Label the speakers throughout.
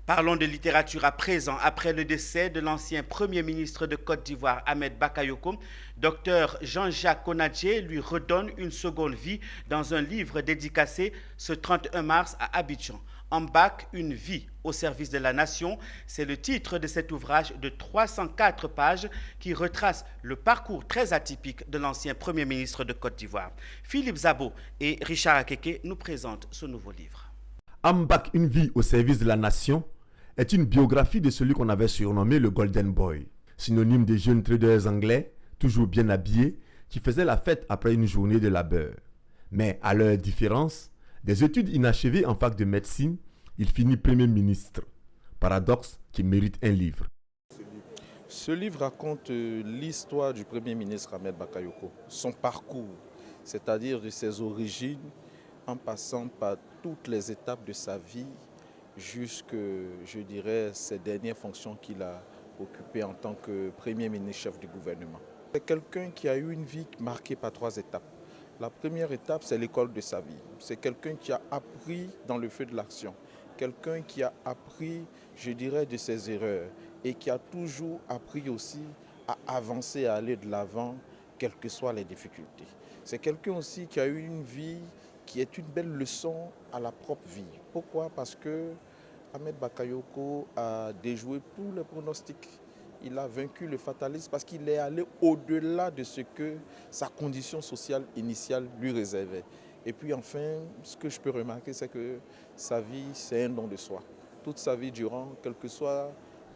Speaker 1: Parlons de littérature à présent. Après le décès de l'ancien Premier ministre de Côte d'Ivoire, Ahmed Bakayoko, Dr Jean-Jacques Konadje lui redonne une seconde vie dans un livre dédicacé ce 31 mars à Abidjan. Ambak, une vie au service de la nation, c'est le titre de cet ouvrage de 304 pages qui retrace le parcours très atypique de l'ancien Premier ministre de Côte d'Ivoire. Philippe Zabo et Richard Akeke nous présentent ce nouveau livre.
Speaker 2: Ambak, une vie au service de la nation est une biographie de celui qu'on avait surnommé le Golden Boy, synonyme des jeunes traders anglais, toujours bien habillés, qui faisaient la fête après une journée de labeur. Mais à leur différence, des études inachevées en fac de médecine, il finit Premier ministre. Paradoxe qui mérite un livre.
Speaker 3: Ce livre raconte l'histoire du Premier ministre Ahmed Bakayoko, son parcours, c'est-à-dire de ses origines, en passant par toutes les étapes de sa vie, jusque, je dirais, ces dernières fonctions qu'il a occupées en tant que Premier ministre, chef du gouvernement. C'est quelqu'un qui a eu une vie marquée par 3 étapes. La première étape, c'est l'école de sa vie. C'est quelqu'un qui a appris dans le feu de l'action. Quelqu'un qui a appris, je dirais, de ses erreurs et qui a toujours appris aussi à avancer, à aller de l'avant, quelles que soient les difficultés. C'est quelqu'un aussi qui a eu une vie qui est une belle leçon à la propre vie. Pourquoi? Parce que Ahmed Bakayoko a déjoué tous les pronostics. Il a vaincu le fatalisme parce qu'il est allé au-delà de ce que sa condition sociale initiale lui réservait. Et puis enfin, ce que je peux remarquer, c'est que sa vie, c'est un don de soi. Toute sa vie durant, quelles que soient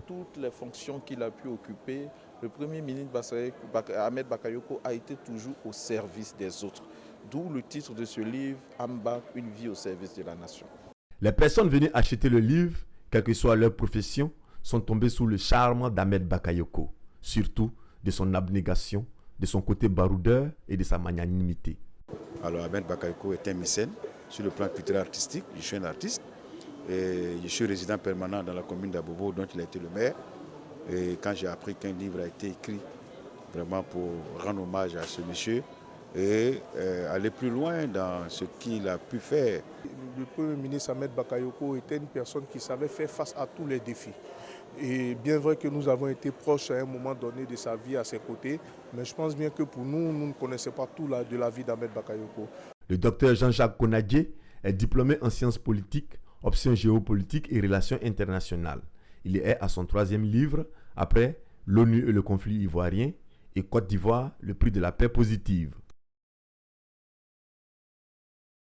Speaker 3: toutes les fonctions qu'il a pu occuper, le Premier ministre Ahmed Bakayoko a été toujours au service des autres. D'où le titre de ce livre, Ambak, une vie au service de la nation.
Speaker 2: Les personnes venues acheter le livre, quelle que soit leur profession, sont tombées sous le charme d'Ahmed Bakayoko, surtout de son abnégation, de son côté baroudeur et de sa magnanimité.
Speaker 4: Alors Ahmed Bakayoko est un mécène sur le plan culturel artistique. Je suis un artiste et je suis résident permanent dans la commune d'Abobo dont il a été le maire. Et quand j'ai appris qu'un livre a été écrit vraiment pour rendre hommage à ce monsieur et aller plus loin dans ce qu'il a pu faire.
Speaker 5: Le Premier ministre Ahmed Bakayoko était une personne qui savait faire face à tous les défis. Et bien vrai que nous avons été proches à un moment donné de sa vie à ses côtés, mais je pense bien que pour nous, nous ne connaissons pas tout de la vie d'Ahmed Bakayoko.
Speaker 2: Le docteur Jean-Jacques Konadje est diplômé en sciences politiques, options géopolitiques et relations internationales. Il est à son 3e livre, après L'ONU et le conflit ivoirien et Côte d'Ivoire, le prix de la paix positive.